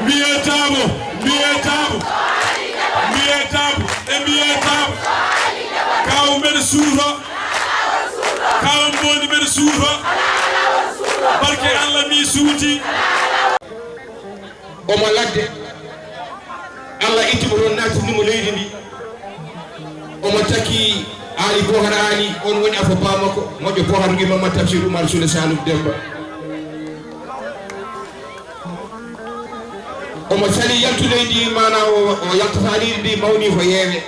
mbiyetamo kaw men suuto kaw mbondi men suuto barke Allah mi suuti omo ladde Allah ittimo toon nattinimo leydi ndi omo takki Ali Bohar Ali on woni afo bamako moƴƴo Bohar gi Mamadou Tafsir Oumar Soule Saloum Demba omo sali yaltude ndi mana o yaltata leydi ndi mawni ko yeewe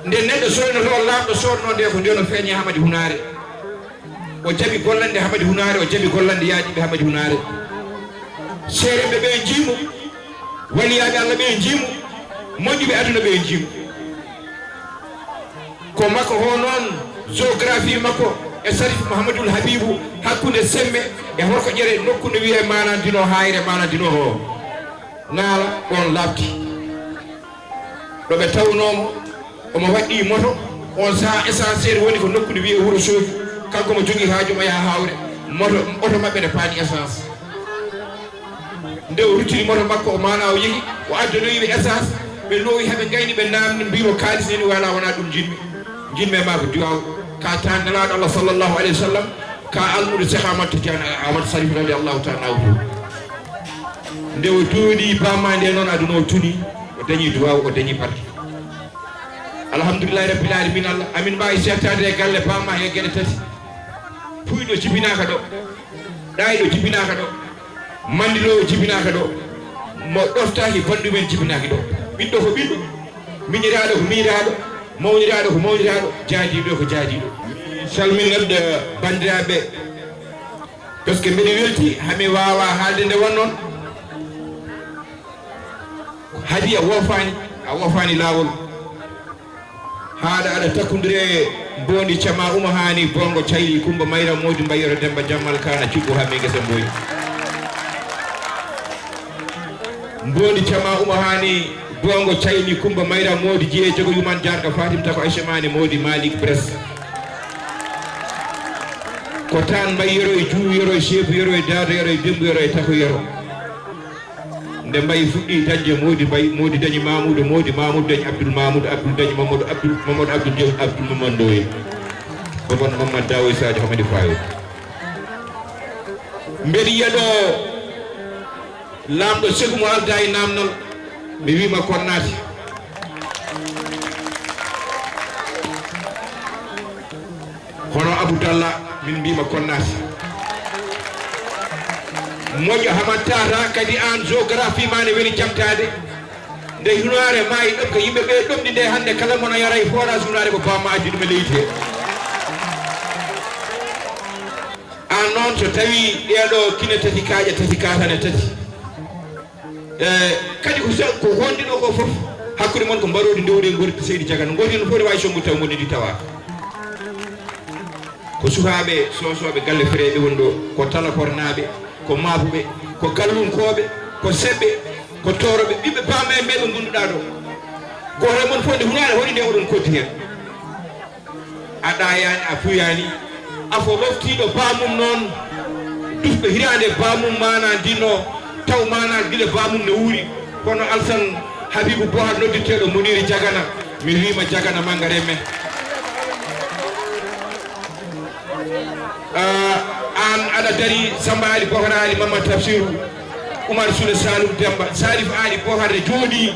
nde neɗɗo soynoto lamɗo sodno nde ko nde no feeñe Hamadi Hunare o jaɓi gollande Hamadi Hunare o jaɓi gollande yaajiɓe Hamadi Hunare seereɓe ɓe jiimu waliyaɓe Allah ɓe jiimu moƴƴuɓe aduna ɓe jiimu ko makko ho noon géographie makko e Sarif Mouhamadoul Habibou hakkude semme e horko ƴere nokku no wiye manandino hayre manandino ho ngaala on labti ɗoɓe tawnomo omo waɗɗi moto on saha essentiel woni ko nokku no wiye Wuro Sogi kanko mo jogui haaju ma ya hawre moto oto mabɓe ne paani essence nde o ruttini moto makko o mana o yeehi o addanoyiɓe essence ɓe loowi heɓe gayni ɓe namni mbimo kalis neni wala wona ɗum jinmi e ma ko diwaw ka tan nelaɗo Allah sallllahu alayhi wa sallam ka almuɗo Cheikh Amadou Tidiane Amadou Sarif radiallahu taala anhu nde o tooɗi bamma nde noon aduna o tuni o dañi duwaw o dañi barke alhamdoulillahi rabbil alamin Allah amin mbawi settade e galle bamma he gueɗe tati puyɗo jibinaka ɗo ɗayɗo jibinaka ɗo mandilo jibinaka ɗo mo ɗoftaki bandumen jibinaki ɗo ɓiɗɗo ko ɓiɗɗo miñiraɗo ko miñiraɗo mawniraɗo ko mawniraɗo jaadiɗo ko jaadiɗo salminirde bandiraɓe par ce que mbiɗa welti hami wawa haalde nde wonnoon haadi a wofani lawol haɗa aɗa takkodire bondi cama uma hani bongo cayli Kumba Mayra Modi Mbayoro Demba Jammal Kana cibbo ha mi guesa mboyi bondi cama uma hani bongo cayli Kumba Mayra Modi jiye jogo yuman jarga Fatim Tako Aïchamane Modi Malik Bres ko tan Mbayoro e Juu yoro e Chefu yoro e Dado yoro e Dembu yoro e Tako yoro nde Mbaye fuɗɗi dañde Modi dañi Mamoudou dañi Abdoul Mamoudou Abdoul dañi Mamadou Abdoul Diop Abdoul Mamadou Ndoye Bobon Mamadou Dawoy Sadio Hamadi Fayo mbeɗa yiya ɗo lamɗo segu mo alda e namnal mi wima kon naati hono Abou Dalla min mbima kon naati moƴƴo hamantata kadi an géographie ma ne weli jamtade nde Hunare maayi ɗum ko yimɓe ɓe ɗomɗi nde hande kala mono yara e forage Hunare ko bamma addi ɗum e leydi he an noon so tawi ɗeɗo kine tati kaaƴa tati katane tati kadi ko honɗino ko foof hakkude moon ko mbaɗodi ndewri e gordi Seydi Diagane gordi no foti wawi songu taw gonɗi tawa ko sukaɓe sosoɓe galle fereɓe woni ɗo ko talakornaɓe ko maabuɓe ko gallunkoɓe ko seɓɓe ko toroɓe ɓiɓɓe bamma e ɓeɓe gonduɗa ɗo goto moon fof nde Hunare woni nde oɗon koddi hen a ɗayani a fuyani afo loftiɗo bamum noon dusɓe hirande bamum mana dinno taw mana guila bamum ne wuuri kono Alsan Habibou Bohar nodditeɗo Mouniri Diagana min wima Diagana mangare men an aɗa dari Samba Ali Bohar Ali Mamadou Tafsir Oumar Soule Saloum Demba Salif Ali Bohar de jooɗi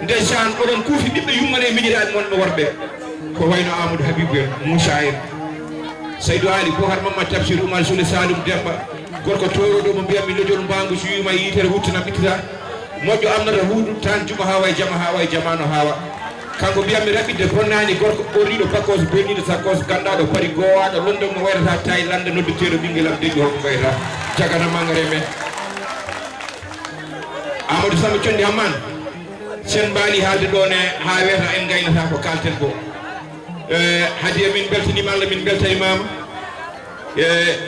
ndeysan oɗon kuufi ɓiɓɓe yummane miñiraɓe moon ɓe worɓe ko wayno Amadou Habibou en Moussa en Seydou Ali Bohar Mamadou Tafsir Oumar Soule Saloum Demba gorko toroɗo mo mbiyatmi lojol mbangu so wima yitere wuttana ɓittita moƴƴo amnata huuɗu tan juma hawa e jama hawa e jamano hawa kanko mbiyatmi raɓɓidde bonnani gorko ɓorniɗo pakkos bonniɗo sakkos gandaɗo pari gowaɗo london mo wayrata Taylande nodduteɗo ɓinguel am deƴƴi holko mbayata Diagana mangare men Amadou Samba Condi Hamman sen mbaali haalde ɗon e ha wiyata en gaynata ko kalten ko haadi min beltanima Allah min beltanimama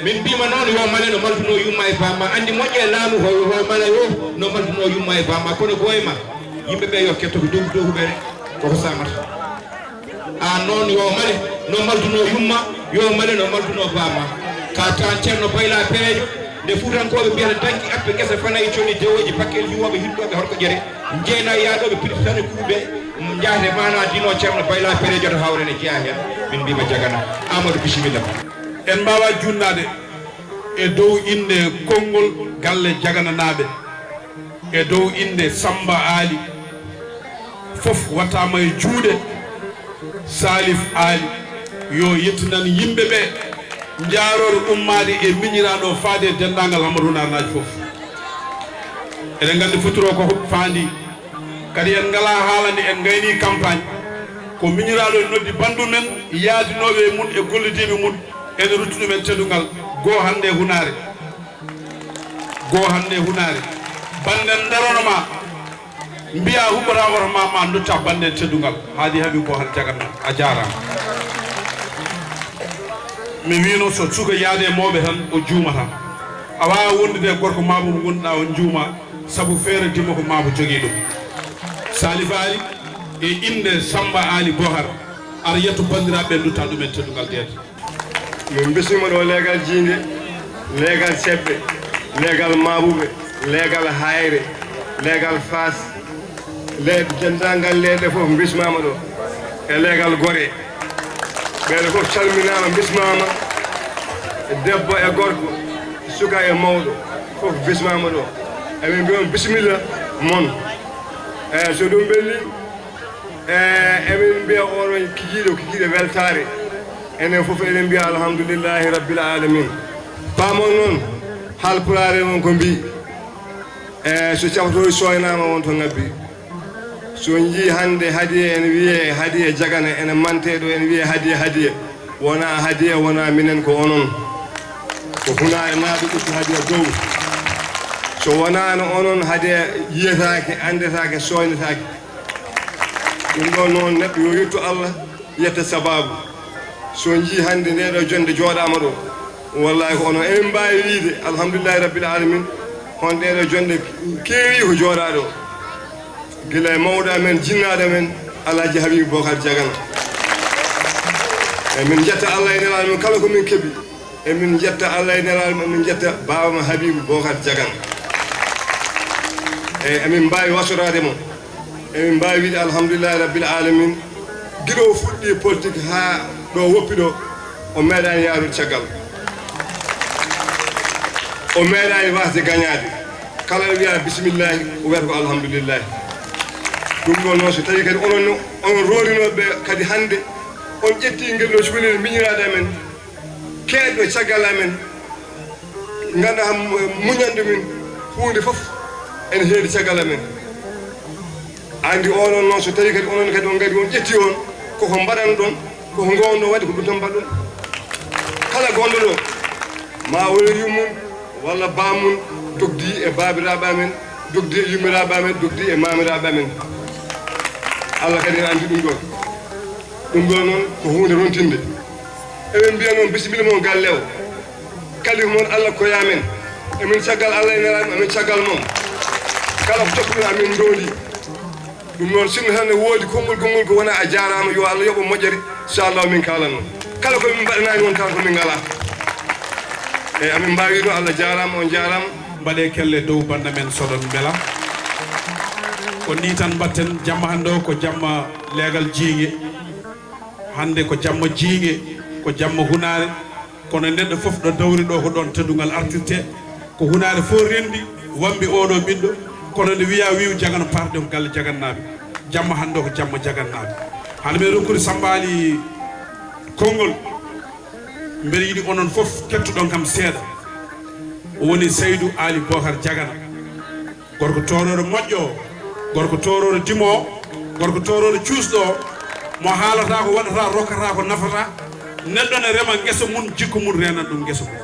min mbima noon yo mane no malduno yumma e bamma andi moƴƴe laamu ho mane yo no malduno yumma e bamma kono goyma yimɓeɓe yo ketto ko doguɓere koko samata an noon yo mane no malduno yumma yo mane no malduno bamma ka tan ceerno Bayla Peejo nde fuutankoɓe mbiyata danki appe gesa fanayi coni dewoji pakkel yuwoɓe hittoɓe horko ƴere jeena yaaɗoɓe piɗitane kuuɓe jaate mana dino ceerno bayla pere joto hawre ne jeeya hen min mbima jagana amadou bisimilla en mbawa junnade e dow inde konngol galle jagananaɓe e dow inde Samba Ali fof wattama e juuɗe Salif Ali yo yettinan yimɓe ɓe jaarore ummade e miñiraɗo faade e dendagal Hamadou Narnaji fof eɗen gandi futuro ko faandi kadi en ngala haalande en gayni campagne ko miñiraɗo e noddi bandu men yaadinoɓe e mun e gollidiɓe mun ene ruttuɗu men teddungal goo hande hunare banden daronoma mbiya huɓɓata oto ma dutta banden teddungal haadi haaɓi ko han jaganna a jarama mi wino so suka yaade mawɓe tan o juumata a wawa wondude gorko mabo mo gonɗa on juuma saabu feere dimma ko mabo jogui ɗum Salif Ali e inde Samba Ali Bohar ara yetto bandiraɓe dutta ɗumen teddungal deede min bismima ɗo leegal jiinde leegal seɓɓe leegal mabuɓe leegal hayre leegal fas dendagal leeɗe fof bismama ɗo e leegal gore ɓeɗo fof calminama bismama debbo e gorko suka e mawɗo fof bismama ɗo emin mbiyon bisimilla moon eyyi so ɗum ɓelli emin mbiya oɗon kikiɗe weltare enen fof eɗen mbiya alhamdoulillahi rabbil alamin pamon noon halpulare on ko mbi so caɓatoy soynama won to ngabbi so jii hande hadiye ene wiye hadiye jagana ene mante ɗo ene wiye hadiye wona hadiye wona minen ko onon ko hunare naaɓe ɓutti hadiya dow so wonano onon hadiya yiyetake andetake soynetake ɗum ɗo noon neɗɗo yo yettu Allah yetta sababu so jii hande ndeɗo jonde jooɗama ɗo wallahi ko onon emin mbawi wiide alhamdoulillahi rabbil alamin hon ɗeɗo jonde keewi ko jooɗa ɗo gila e mawɗo amen jinnaɗo men Alhaji Habibou Bocar Diagana emin jetta Allah e nelal men kala komin keeɓi emin jetta Allah e nelal men emin jetta babama Habibou Bocar Diagana eyyi emin mbawi wasorade mo emin mbawi wiide alhamdoulillahi rabbil alamin guiɗo o fuɗɗi politique ha ɗo woppi ɗo o meeɗani yaarude caggal o meeɗani wasde gagnade kala ɗo wiya bisimillahi o wiyata ko alhamdoulillahi ɗum ɗo noon so tawi kadi onon rorinoɓe kadi hande on ƴetti ngel ɗo cukalel miñiraɗe amen keeɗɗo caggal amen ganduɗa muñande min hunde foof ene heedi caggal amen andi onon noon so tawi kadi onon kadi on gari on ƴetti on koko mbaɗan ɗon koko gowno waɗi ko ɗum tan mbaɗɗon kala gonɗo ɗo ma woni mum walla bamum dogdi e babiraɓe amen dogdi e yummiraɓe amen dogdi e mamiraɓe amen Allah kadi ne andi ɗum ɗo noon ko hunde rontinde eɓen mbiya noon bisimilla moon galle o kalifa moon Allah koyamen emin caggal Allah e neraɗum emin caggal moom kala ko tokkuɗen amin dooli ɗum noon sinno tan ne woodi konngol ko wona a jarama yo Allah yoɓo moƴƴere inchallah min kalan noon kala komin mbaɗanani won tan komin ngala eyyi amin mbawi ɗo Allah jarama on jarama mbaɗe kelle dow banda men soɗon beela ko ni tan mbatten jamma hande o ko jamma leegal jiingue hande ko jamma jiingue ko jamma hunare kono neɗɗo foof ɗo dawri ɗo ko ɗon teddugal artirte ko hunare fof rendi wambi oɗo ɓiɗɗo kono nde wiya wiw jagana parde ko galle jagannaɓe jamma hande o ko jamma jagannaɓe hande ɓe rokkude Samba Ali konngol mbeɗa yiiɗi onon foof kettuɗon kam seeɗa o woni Seydou Ali Bocar Diagana gorko toroɗo moƴƴo gorko toroɗo dimo gorko toroɗo cuusɗo mo haalata ko waɗata rokkata ko nafata neɗɗo ne rema guesa mum jikku mum renan ɗum guesa mum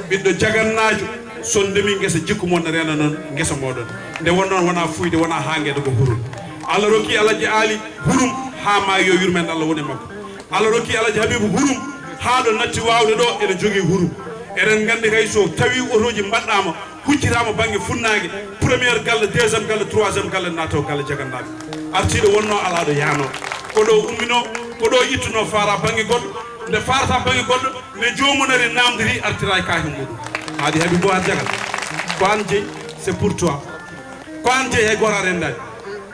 ɓiɗɗo jagannajo son ndemi guesa jikku mon ne rena noon guesa moɗon nde wonnoon wona fuyde wona hanguede ko hurum Allah rokki Alhaji Ali hurum ha ma yo yurmen Allah woni makko Allah rokki Alhaji Habibou hurum ha ɗo natti wawde ɗo ene jogui hurum eɗen gandi kay so tawi otoji mbaɗɗama huccitama banggue funnague premiére galle deuxiéme galle troisiéme galle nato galle jagannaɓe artiɗo wonno ala ɗo yaano ko ɗo ummino ko ɗo ittuno fara banggue goɗɗo nde farata banggue goɗɗo ne jomunari namdiri artira e kaake muɗum hadi habi bo jagal ko ante c'est pour toi ko ante he gora rendade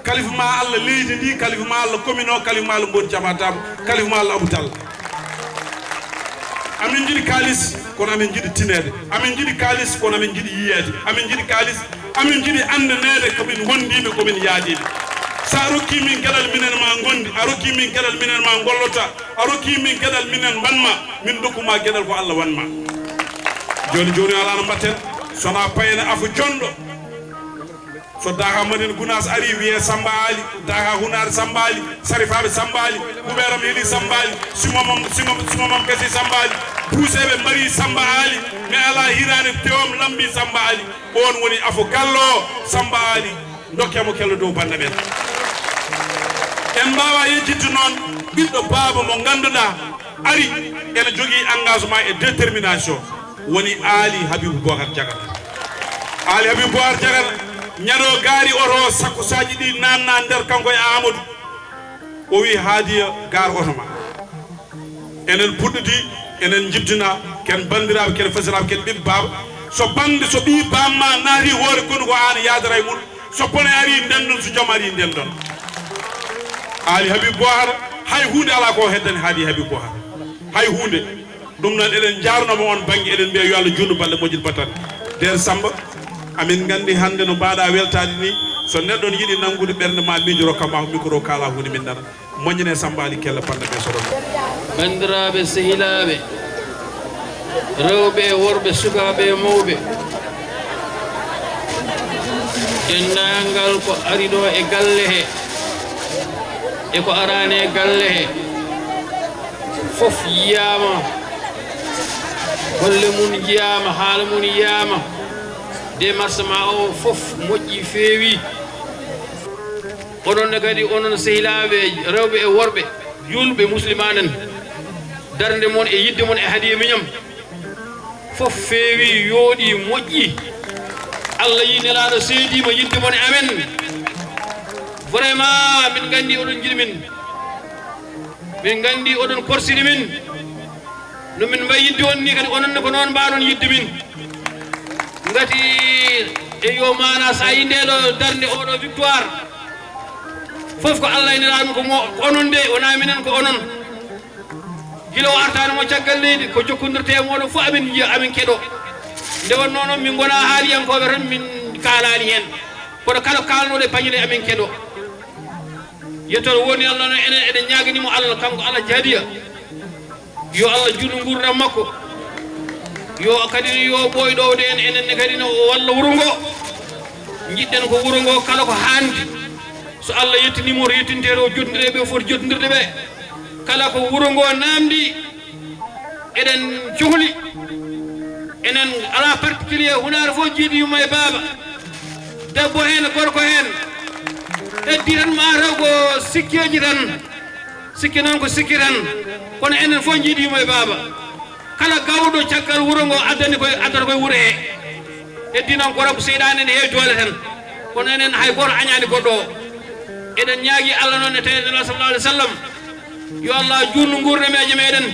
kalifa ma Allah leydi ndi kalifa ma Allah commune o kalifa ma Allah mbon jamatam kalifa ma Allah aboutal amin jiɗi kalis kono amin jiɗi tinede amin jiɗi kalis kono amin jiɗi yiyede amin jiɗi kalis amin jiɗi andanede komin gondiɓe komin yaadiɓe sa rokki min gueɗal minen ma gondi a rokki min gueɗal minen ma gollota a rokki min gueɗal minen banma min dokkuma gueɗal ko Allah wanma joni joni ala no mbatten sona payne afu jondo so daga manen gunas ari wiye Samba Ali daga hunar Samba Ali sarifaɓe Samba Ali kuɓeram heeɗi Samba Ali sumamam kesi Samba Ali buuseɓe mari Samba Ali mi ala hirade tewom lambi Samba Ali on woni afo gallo Samba Ali dokkemo kello dow bande men en mbawa yejjittu noon ɓiɗɗo baaba mo ganduɗa ari ene jogui engagement et détermination woni Ali Habibou Bocar Diagana Ali Habibou Bocar Diagana ñaɗo gaari oto sakko saji ɗi nanna nder kanko e Amadou o wi haadiya gaar oto ma enen puɗɗiti enen jibtina ken bandiraɓe ken fasiraɓe ken ɓiɓɓe baaba so bande so ɓi bamma naati hoore kono ko an yadara e mum so pone ari ndendon so joom ari ndendon Ali Habibou Bocar hay hunde ala ko heddani haadi Habibou Bocar hay hunde ɗum noon eɗen jarnoma on banggue eɗen mbiya yo Allah junnu balɗe moƴƴil battan nder Samba amin gandi hande no mbaɗa weltade ni so neɗɗo ne yiiɗi nanggude ɓerde ma miijoro kama micro kala hunde min nana moƴƴine Samba Ali kella pande ɓe soɗon bandiraɓe sehilaɓe rewɓe worɓe sukaɓe mawɓe dendagal ko ari ɗo e galle he e ko arani e galle he fof yiyama golle mum jiyama haala mum yiyama démarchement o fof moƴƴi feewi ononne kadi onon sehilaɓe rewɓe e worɓe julɓe muslimanen darde moon e yidde moon e haadiye miñam fof feewi yooɗi moƴƴi Allah yi nelaɗo seedima yidde moon e amen vraiment min gandi oɗon jiɗi min gandi oɗon korsini min no min mbayi yidde on ni kadi ononne ko noon mbaɗon yidde min ngati e yo mana sa yi ndeɗo darde oɗo victoire fof ko Allah e nelaɗum ko onon de wona minen ko onon gila o artanimo caggal leydi ko jokkodirte moɗon fof amin yiya amin keɗo nde wonno noon min gona haaliyankoɓe tan min kalani hen kono kala kalnoɗo e pañire amin keɗo yettoro woni Allah no enen eɗen ñaganimo Allah kanko Allah jaadiya yo Allah junnu gurdam makko yo kadi yo ɓoyɗowde en enenne kadi no walla wuuro ngo jiɗɗen ko wuuro ngo kala ko handi so Allah yettinimo to yettinteɗo o jotodireɓe foti jotodirde ɓe kala ko wuuro ngo namdi eɗen cohli enen ala particulier hunare fof jiiɗi yumma e baaba debbo hen gorko hen eddi tan mataw ko sikkeji tan sikki noon ko sikki tan kono enen fof jiiɗi yumma e baaba kala gawɗo caggal wuuro ngo addani koye addata koye wuuro he eddi noon ko rabu seyɗani ene heewi joole tan kono enen hay goto añani goɗɗo o eɗen ñaagui Allah noon e tawiɗen sallallahu alih w sallam yo Allah junnu gurdameje meɗen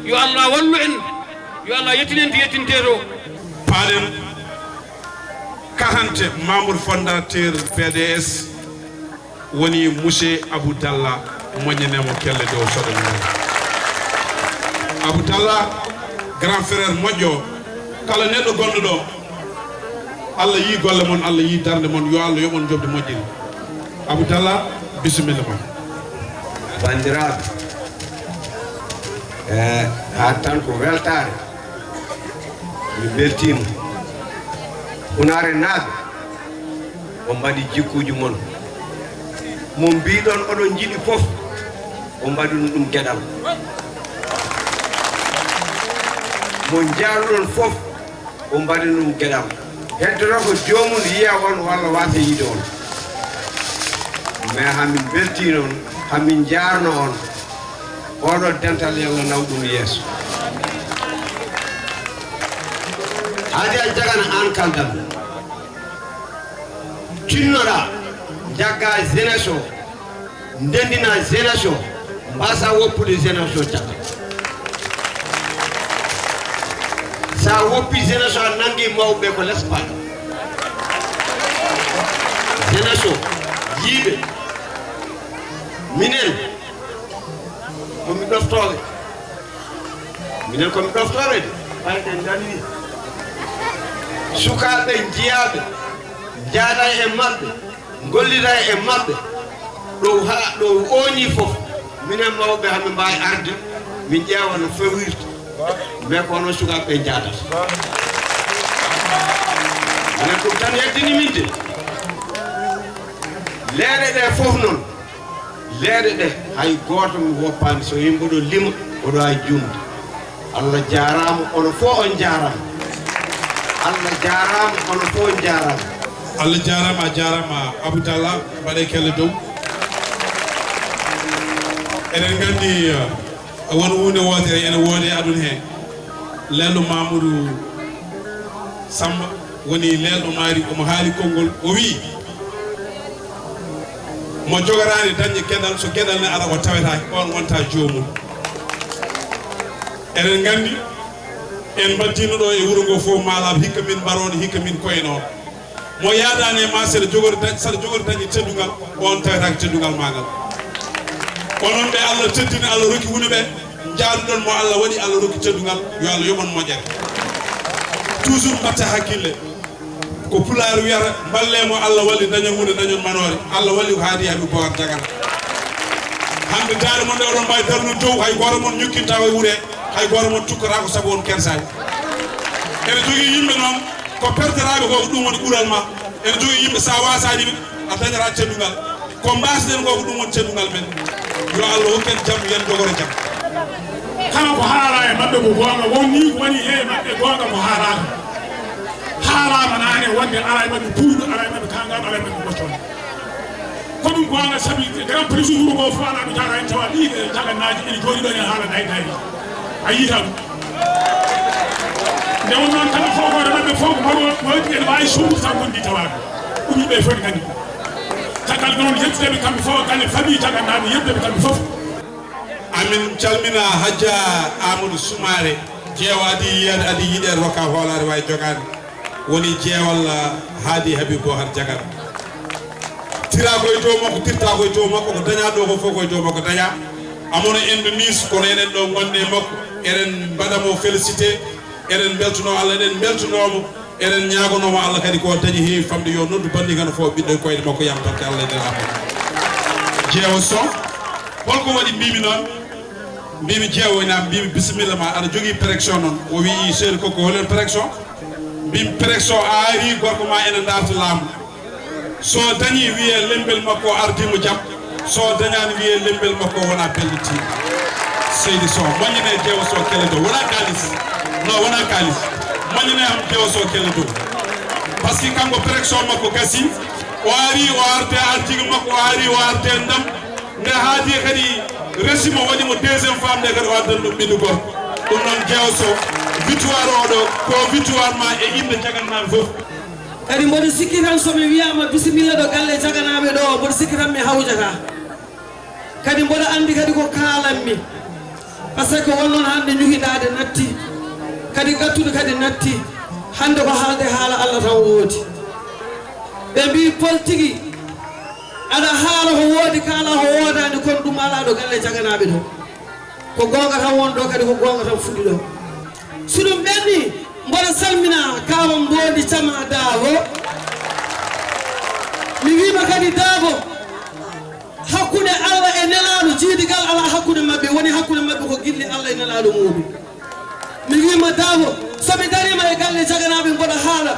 yo Allah wallu en yo Allah yettinen to yettinteto paɗen kahante membre fondateur PDS woni monsieur Abou Dalla moƴƴinemo kelle dow soɗo men Abou Dalla grand frère moƴƴo kala neɗɗo gonɗo ɗo Allah yi golle moon Allah yi darde moon yo Allah yomon jobde moƴƴiri Abou Dalla bisimilla ma bandiraɓe ha tan ko weltare mi beltima hunare naaɓe o mbaɗi jikkuji moon mo mbiɗon oɗon jiiɗi fof o mbaɗi ɗum gueɗal mo jaaruɗon fof o mbaɗi ɗum gueɗal heddoto ko jomum yiya on walla wasa yiide on mais hamin belti noon hamin jarno on oɗo dental yalla naw ɗum yeeso haadi a jagana an kaldal tinnoɗa jagga jeunesse o ndendina jeunesse o mbasa woppude jeunesse o caggal sa woppi génération nangi mawɓe ko l'espagne génération yiiɓe minen komi ɗoftoɓe minen komi ɗoftoɓe de ɓayɗe danni sukaɓe jiyaɓe jaada e maɓɓe gollida e maɓɓe ɗo ooñi fof minen mawɓe hami mbawi arde min ƴeewa no fewirta mais ko onon sukaɓe jaadata minen ɗum tan yeddini min de leeɗe ɗe fof noon leeɗe ɗe hay goto mi woppani so yimɓe ɗo lima oɗo hay jumde Allah jarama ono fof on jarama Allah jarama ono fof on jarama Allah jarama a jarama Abdallah mbaɗe kelle dow eɗen gandi won hunde wodere ene woodi e aduna he lelɗo Mamadou Samba woni lelɗo maari omo haali konngol o wi mo jogorani dañde gueɗal so gueɗal ne ara o tawetaki on wonta jomum eɗen gandi en baddino ɗo e wuuro ngo fof malaɓe hikka min mbarono hikka min koynoon mo yaadani e ma saɗa jogori dañde teddugal on tawetaki teddugal magal onon ɓe Allah teddini Allah rokki wune ɓe jaaduɗon mo Allah waɗi Allah rokki teddugal yo Allah yoɓon moƴƴere toujours mbatta hakkille ko pulaar wiyata mballemo Allah walli dañon hunde dañon manore Allah walli ko haadi haɓe bowar jagana hande daare mon nde oɗon mbawi darnu dow hay goto mon ñokkinta e wuure hay goto mon tukkata ko saabu on kersani ene jogui yimɓe noon ko perderaɓe ko ɗum woni ɓuural ma ene jogui yimɓe sa wasani ɓe a dañata teddugal ko mbasden ko ɗum woni teddugal men yo Allah hokken jaam yen jogoro jaam kala ko haala e maɓɓe ko gonga wonni woni he maɓɓe gonga ko haalaka haalama nane wonde ala e maɓɓe puuɗo ala e maɓɓe kangam ala e maɓɓe ɓoccon ko ɗum gonga saabi grand prix wuro ngo fo ala ɗo jara en tawa ɗi jagannaji ene jooɗi ɗon e haala daydayi a yiita ɗum nde won noon kamɓe fof goto maɓɓe fof ko mawɗi ene wawi sumbude tan gondi tawaka ɗum yimɓe fof ne gandi caggal noon yettudeɓe kamɓe fof galle famille jagannaɓe yettudeɓe kamɓe fof amin calmina Hadja Amadou Soumaré jeewa adi yiyade adi yiɗe rokka hoolare wawi jogade woni jeewal haadi Habib Bohar Diagara tira koye dow makko tirta koye dow makko ko daña ɗo ko fof koye dow makko daña amono ende nis kono enen ɗo gonɗe makko eɗen mbaɗamo félicité eɗen beltuno Allah eɗen beltunomo eɗen ñagonomo Allah kadi ko dañi heewi famde yo noddu bandi gana fof ɓiɗɗo koyɗe makko yam torke Allah e nder amono jeewo son holko waɗi mbimi noon mbimi jeewoynam mbimi bisimilla ma aɗa jogui pérection noon o wi seeri koko holen pérection mbimi pérection a ari gorko ma ene darta laamu so dañi wiye lembel makko ardimo jaam so dañani wiye lembel makko wona pellitimo seydi so moññine jeewo so kele dow wona kalis non wona kalis moññine am jeewo so kele dow par ce que kanko pérection makko gasi o ari o arde artigue makko o ari o arde ndam nde haadi kadi resimo waɗimo deuxiéme femme nde kadi o addan ɗum ɓiɗɗo goto ɗum noon jeewo so victoire oɗo ko victoire ma e inde jagannaaɓe fof kadi mboɗo sikki tan somi wiyama bisimilla ɗo galle jaganaɓe ɗo mboɗo sikki tan mi hawjata kadi mboɗo andi kadi ko kaalanmi par ce que wonnoon hande ñuhiɗade natti kadi gattude kadi natti hande ko haalde haala Allah tan woodi ɓe mbi politique aɗa haala ko woodi kaala ko woodani kono ɗum ala ɗo galle jaganaɓe ɗo ko gonga tan won ɗo kadi ko gonga tan fuɗɗi ɗo so ɗum ɓenni mboɗo salmina kawa Mbondi Cama Daago mi wima kadi Daago hakkude Allah e nelaɗo jiidigal ala hakkude mabɓe woni hakkude mabɓe ko gilli Allah e nelaɗo muɗum mi wima Daago somi darima e galle jaganaɓe mboɗo haala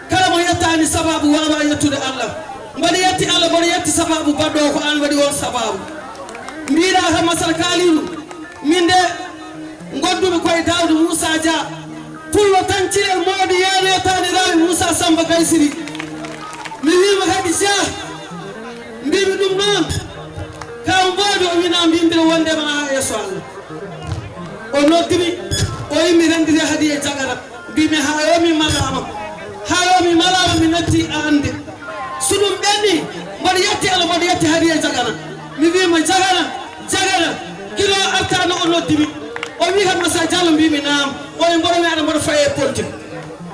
kala mo yettani sababu wawa yettude Allah mboɗo yetti Allah mboɗo yetti sababu baɗɗo ko an waɗi on sababu mbiɗa tan masal kaaliɗum min de gondumi koye Daouda Moussa Dia pullo tan cilel mawɗo yenetani rawi Moussa Samba Kaysiri mi wima kadi Dia mbimi ɗum noon kaw Mbondi o wina mbimbiɗa wondema ha yesso Allah o noddimi o yimi rendiri haadi e Diagara mbimi ha yomi malama mi natti ande so ɗum ɓenni mboɗo yetti Allah mboɗo yetti haadi e Diagara mi wima Diagara kilo artano o noddimi o wi kam Massa Diallo mbimi naam o e mboro meɗa mboɗo faye politique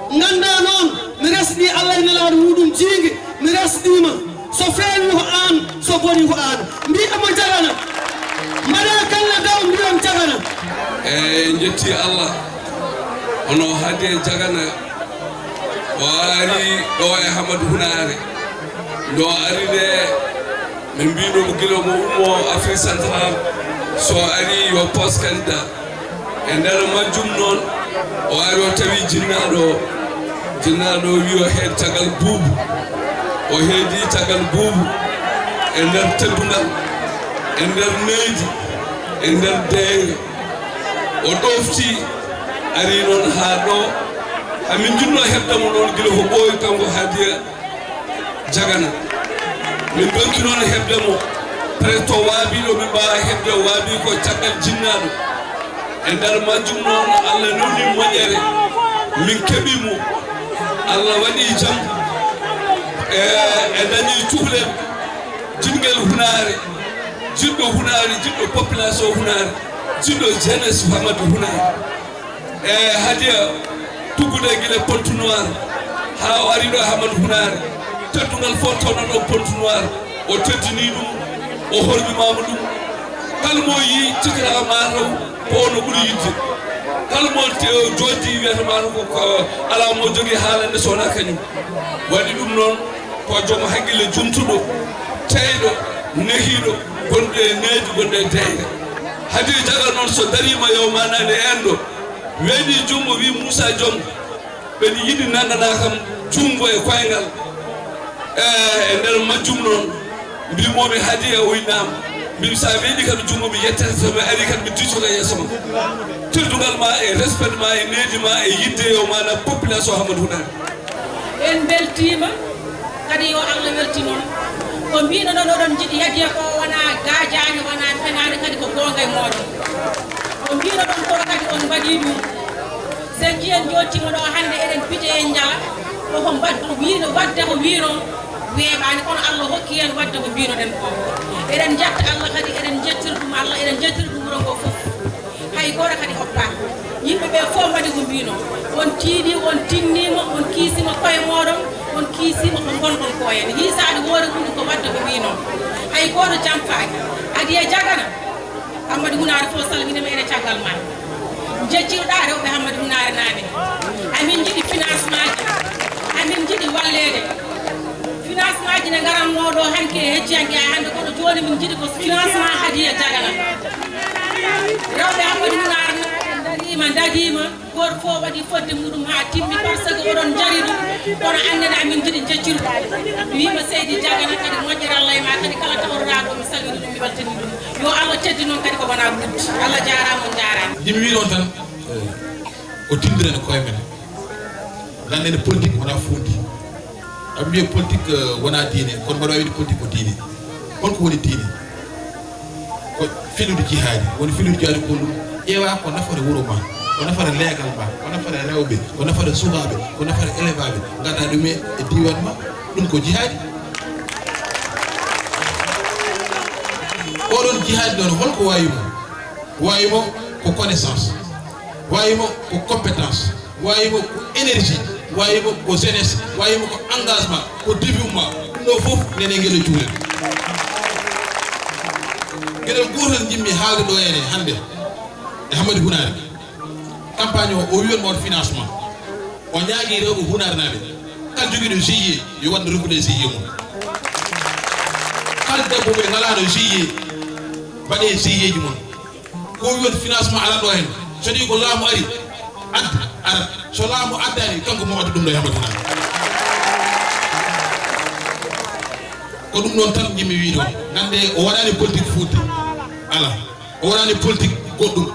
ganda noon mi resɗi Allah e nelaɗo muɗum jiigui mi resɗima so feewi ko an so boni ko an mbiyamo jagana mbaɗa kalla daw mbiyam jagana jetti Allah ono haade jagana o ari ɗo e Hamadou Hunare ndo ari nde min mbinomo guila mo ummo Afrique central so ari yo poste candidat e nder majjum noon o ari o tawi jinnaɗo wi o heed caggal buubu o heedi caggal buubu e nder teddungal e nder neydi e nder deyre o ɗofti ari noon haa ɗo hamin jinno heɓdamo noon gila ko ɓooyi kanko Hadiya Jagana min donki noon heɓdemo presque o waabiɗo min mbawa heɓde o waabi ko caggal jinnaɗo e nder majjum noon Allah newni moƴƴere min keɓimo Allah waɗi jam e dañi cuhlel jinguel Hunare jiɗɗo Hunare jiɗɗo population Hunare jiɗɗo jeunesse Hamadou Hunare e Hadiya tuggude guila Pontu Noir ha o ari ɗo Hamadou Hunare teddugal fof tawno ɗo Pontu Noir o teddini ɗum o hormimama ɗum kala mo yi cikata mataw ko ono ɓuuri yidde kala mo jooɗi wiyata mataw ko ala mo jogui haalande sowona kañum waɗi ɗum noon ko joom haqqille jumtuɗo teyɗo nehiɗo gonɗo e needi gonɗo e deyre Hadiya Jagana noon so darima yewmanade en ɗo weeɗi jummo wi Moussa Diom ɓeɗi yiɗi nandana kam jumbo e koyngal e nder majjum noon mbimomi Hadiya oynama mbimi sa weeɗi kam jummo mi yettata somi ari kam mi diccoto yeeso ma teddugal ma e respect ma e needi ma e yidde yewmana population Hamadou Hunare en beltima kadi yo Allah welti noon ko mbino ɗon oɗon jiiɗi Hadiya ko wona gajani wona penani kadi ko gonga e moɗon ko mbino ɗon ko kadi on mbaɗi ɗum sen jiyen jottimo ɗo hande eɗen piije en jala koko mbaddo wino wadde ko wino weeɓani kono Allah hokki en wadde ko mbinoɗen ko eɗen jetta Allah kadi eɗen jettiri ɗum Allah eɗen jettiri ɗum wuuro ngo fof hay goto kadi hoppa yimɓeɓe fof mbaɗi ko mbino on tiiɗi on tinnima on kiisima koye moɗon on kiisima ko gonɗon ko hen hiisade woore hunde ko wadde ko mbino hay goto jampaki Hadiya Jagana Hamadou Hunare fof salminima ene caggal ma jejjirɗa rewɓe Hamadou Hunare nane amin jiiɗi financement ji amin jiiɗi wallede financement ji ne garanno ɗo hanke hecciyanke ay hande kono joni min jiiɗi ko financement Hadiya Jagana rewɓe Hamadou Hunare dadima goto fof waɗi fodde muɗum ha timmi par ce que oɗon jari ɗum kono annene amin jiiɗi jeccirɗa wima Seydi Jagana kadi moƴƴere Allah e ma kadi kala tawrɗa ɗo mi salmini ɗum mi weltani ɗum yo Allah teddi noon kadi ko wona buddi Allah jarama on jarama jimi wi ɗon tan o tindirene koye men landene politique wona fuundi aɓe mbiye politique wona diine kono mbaɗa wiide politique ko diine holko woni diine ko filude jihaadi woni filude jihaadi ko ɗum ƴeewa ko nafore wuuro ma ko nafore leegal ma ko nafore rewɓe ko nafore sukaɓe ko nafore élevaɓe gadda ɗume e diwan ma ɗum ko jihaadi oɗon jihaadi noon holko wayimo ko connaissance wayimo ko compétence wayimo ko énergie wayimo ko jeunesse wayimo ko engagement ko dévouement ɗum ɗo fof nene gueɗe juuren gueɗel gotel jimmi haalde ɗo ene hande e Hamadou Hunare campagne o wiyon mon financement o ñaagui rewɓe Hunare naɓe kala joguiɗo GIE yo wadde refude GIE mum kala debbo ɓe ngalaɗo GIE mbaɗe GIE ji mum ko wiyon financement ala ɗo hen so ɗi ko laamu ari adda arat so laamu addani kanko mo wadde ɗum ɗo e Hamadou Hunare ko ɗum noon tan jimmi wi ɗon gande o waɗani politique fuuti ala o waɗani politique goɗɗum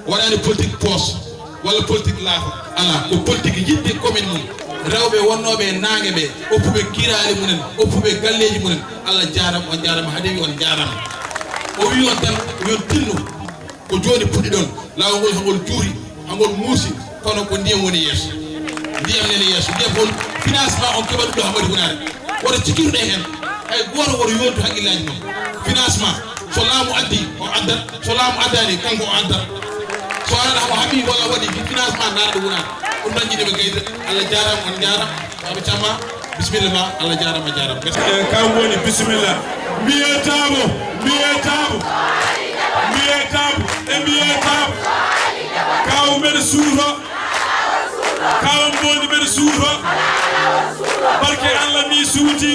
o waɗani politique poche walla politique laafa ala ko politique yidde commune mum rewɓe wonnoɓe e nangue ɓe oppuɓe kirali mumen oppuɓe galleji mumen Allah jarama on jarama haade wi on jarama o wi on tan yon tinno ko joni puɗɗi ɗon lawol ngol hangol juuri hangol muusi kono ko ndiyam woni yeeso ndiyam nene yeeso ndiyam hol financement on keɓat ɗo Hamadou Hunare woto cikkiruɗe hen hay goto woto yontu haqqillaji mum financement so laamu addi o addat so laamu addani kanko o addat so ala ko habi wala wadi financement na do wona on dañi de gayde Allah jaram on jaram baba chamba bismillah Allah jaram ka woni bismillah biye tabo kaw men suuro kaw mbodi men suuro barke Allah mi suuti